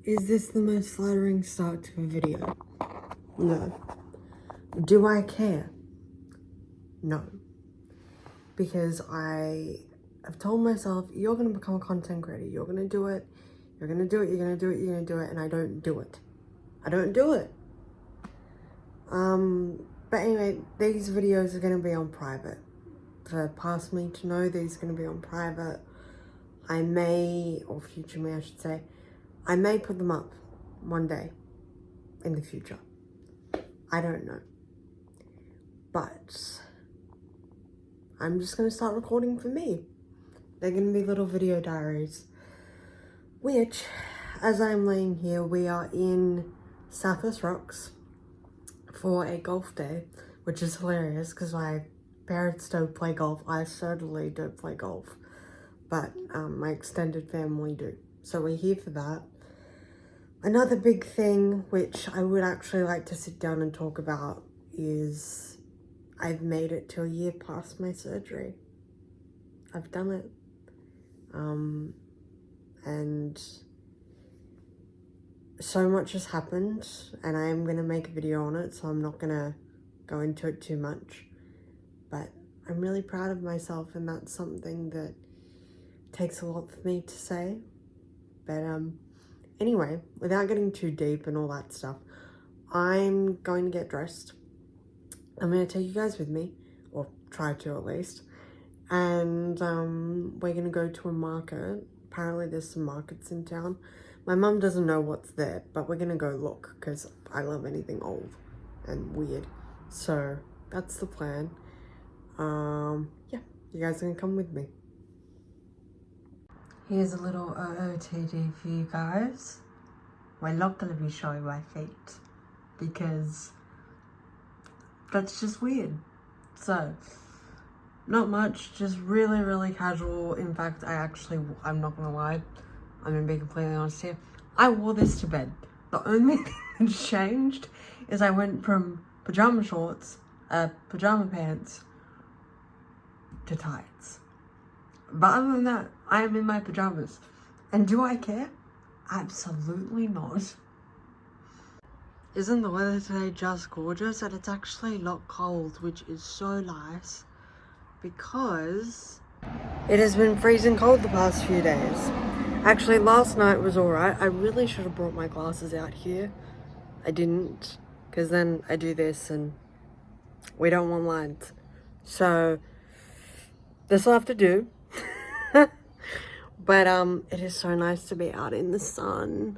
Is this the most flattering start to a video? No. Do I care? No. Because I have told myself, you're going to become a content creator. You're going to do it. You're going to do it. You're going to do it. You're going to do it. And I don't do it. I don't do it. But anyway, these videos are going to be on private. For past me to know, these are going to be on private. I may, or future me I should say, I may put them up one day in the future. I don't know. But I'm just going to start recording for me. They're going to be little video diaries. Which, as I'm laying here, we are in Southwest Rocks for a golf day, which is hilarious because my parents don't play golf. I certainly don't play golf, but my extended family do. So we're here for that. Another big thing, which I would actually like to sit down and talk about, is I've made it to a year past my surgery. I've done it. And so much has happened, and I am going to make a video on it, so I'm not going to go into it too much. But I'm really proud of myself, and that's something that takes a lot for me to say. But anyway, without getting too deep and all that stuff, I'm going to get dressed. I'm going to take you guys with me, or try to at least. And we're going to go to a market. Apparently there's some markets in town. My mum doesn't know what's there, but we're going to go look because I love anything old and weird. So that's the plan. Yeah, you guys are going to come with me. Here's a little OOTD for you guys. We're not going to be showing my feet because that's just weird. So, not much, just really, really casual. In fact, I'm not going to lie, I'm going to be completely honest here. I wore this to bed. The only thing that's changed is I went from pajama shorts, pajama pants, to tights. But other than that, I am in my pajamas. And do I care? Absolutely not. Isn't the weather today just gorgeous? And it's actually not cold, which is so nice. Because it has been freezing cold the past few days. Actually, last night was alright. I really should have brought my glasses out here. I didn't. Because then I do this and we don't want lines. So, this will have to do. But it is so nice to be out in the sun.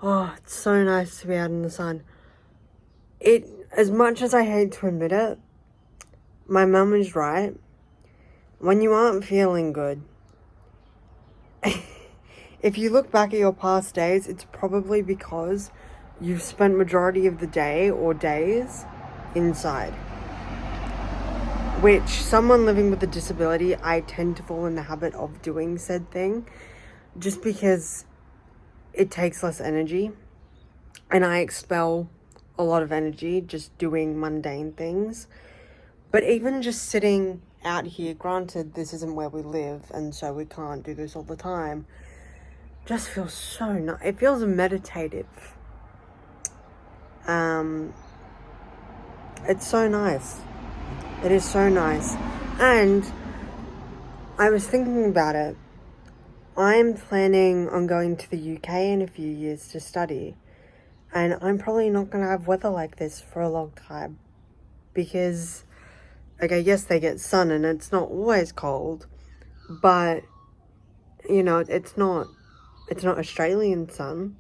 Oh, it's so nice to be out in the sun. As much as I hate to admit it, my mum is right. When you aren't feeling good, if you look back at your past days, it's probably because you've spent majority of the day or days inside. Which, someone living with a disability, I tend to fall in the habit of doing said thing just because it takes less energy, and I expel a lot of energy just doing mundane things. But even just sitting out here, granted this isn't where we live and so we can't do this all the time, just feels so nice. It feels meditative. It's so nice. It is so nice. And I was thinking about it. I'm planning on going to the UK in a few years to study. And I'm probably not going to have weather like this for a long time. Because, okay, yes, they get sun and it's not always cold. But, you know, it's not Australian sun.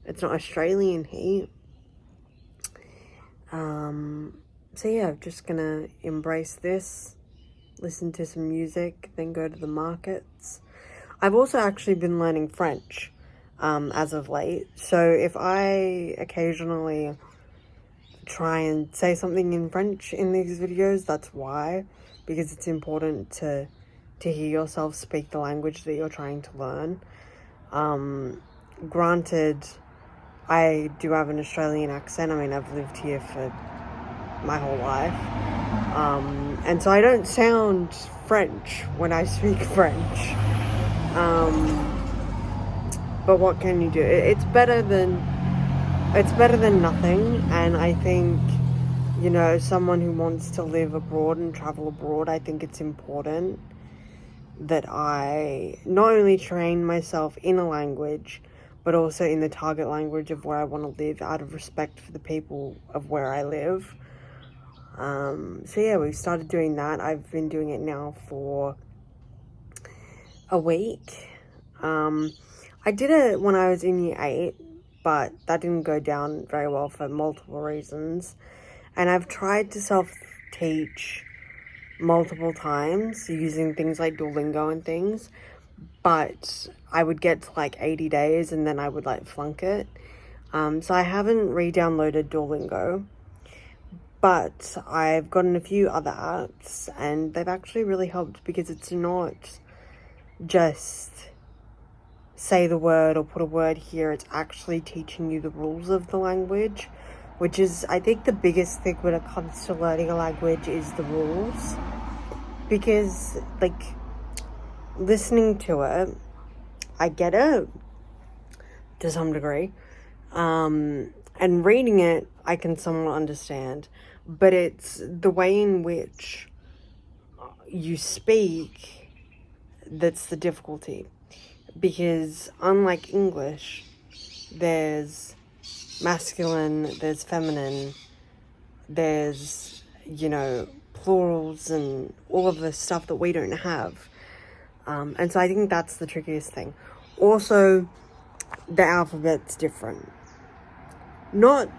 It's not Australian heat. So yeah, I'm just gonna embrace this, listen to some music, then go to the markets. I've also actually been learning French, as of late. So if I occasionally try and say something in French in these videos, that's why. Because it's important to hear yourself speak the language that you're trying to learn. Granted, I do have an Australian accent. I mean, I've lived here for my whole life. And so I don't sound French when I speak French. but what can you do? It's better than nothing. And I think, you know, someone who wants to live abroad and travel abroad, I think it's important that I not only train myself in a language, but also in the target language of where I want to live, out of respect for the people of where I live. So yeah, we've started doing that. I've been doing it now for a week. I did it when I was in year 8, but that didn't go down very well for multiple reasons. And I've tried to self-teach multiple times using things like Duolingo and things, but I would get to like 80 days and then I would like flunk it. So I haven't re-downloaded Duolingo, but I've gotten a few other apps and they've actually really helped, because it's not just say the word or put a word here. It's actually teaching you the rules of the language, which is, I think, the biggest thing when it comes to learning a language is the rules. Because, like, listening to it, I get it to some degree. And reading it, I can somewhat understand. But it's the way in which you speak that's the difficulty. Because unlike English, there's masculine, there's feminine, there's, you know, plurals and all of the stuff that we don't have. And so I think that's the trickiest thing. Also, the alphabet's different. Not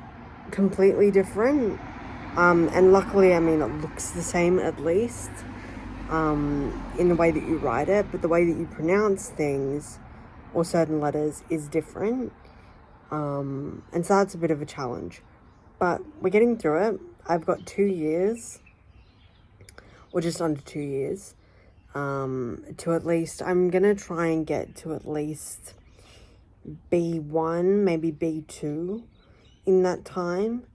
completely different. And luckily, I mean, it looks the same at least. In the way that you write it, but the way that you pronounce things or certain letters is different. And so that's a bit of a challenge. But we're getting through it. I've got 2 years, or just under 2 years, to at least, I'm going to try and get to at least B1, maybe B2 in that time.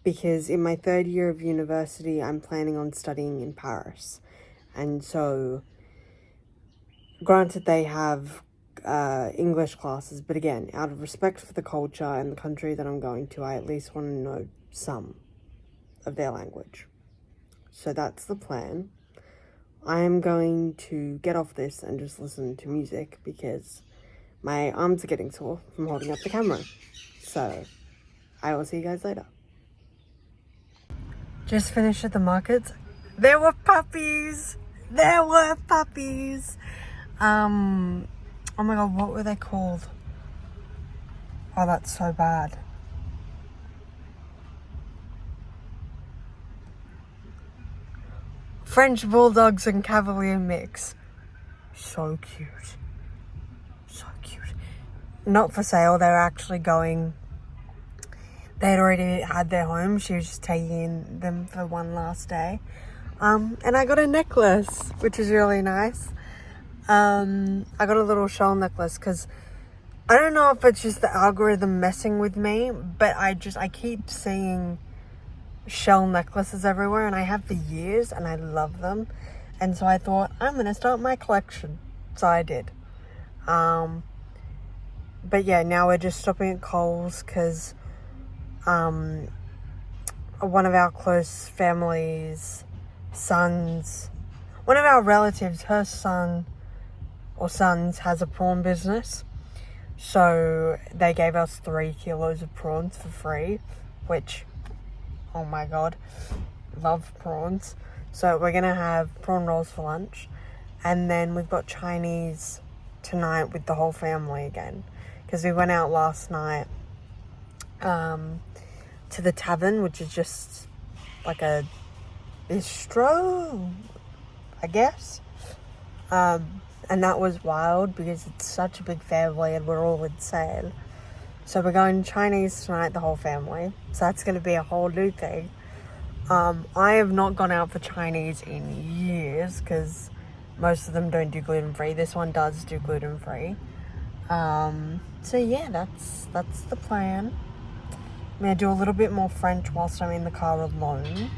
Because in my 3rd year of university, I'm planning on studying in Paris. And so, granted, they have English classes, but again, out of respect for the culture and the country that I'm going to, I at least want to know some of their language. So that's the plan. I am going to get off this and just listen to music because my arms are getting sore from holding up the camera. So, I will see you guys later. Just finished at the markets. There were puppies! There were puppies! Oh my god, what were they called? Oh, that's so bad. French Bulldogs and Cavalier mix. So cute. So cute. Not for sale, they're actually going... They had already had their home. She was just taking them for one last day. And I got a necklace, which is really nice. I got a little shell necklace because I don't know if it's just the algorithm messing with me, but I keep seeing shell necklaces everywhere, and I have for years, and I love them. And so I thought, I'm going to start my collection. So I did. But yeah, now we're just stopping at Coles because one of our close family's sons, one of our relatives, her son or sons has a prawn business. So they gave us 3 kilos of prawns for free, which, oh my god, love prawns. So we're going to have prawn rolls for lunch. And then we've got Chinese tonight with the whole family again. Because we went out last night to the tavern, which is just like a bistro, I guess. And that was wild because it's such a big family and we're all insane. So we're going Chinese tonight, the whole family. So that's going to be a whole new thing. I have not gone out for Chinese in years because most of them don't do gluten-free. This one does do gluten-free. So yeah, that's the plan. I'm going to do a little bit more French whilst I'm in the car alone.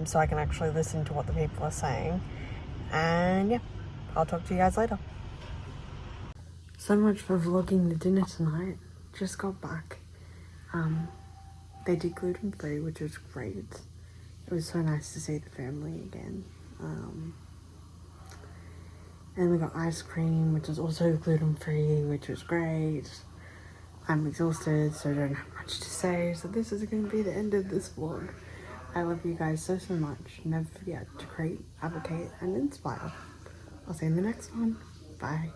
So I can actually listen to what the people are saying. And yeah, I'll talk to you guys later. so much for vlogging the dinner tonight. Just got back. They did gluten-free, which was great. It was so nice to see the family again. And we got ice cream, which was also gluten-free, which was great. I'm exhausted, so I don't have much to say. So this is going to be the end of this vlog. I love you guys so much. Never forget to create, advocate, and inspire. I'll see you in the next one. Bye.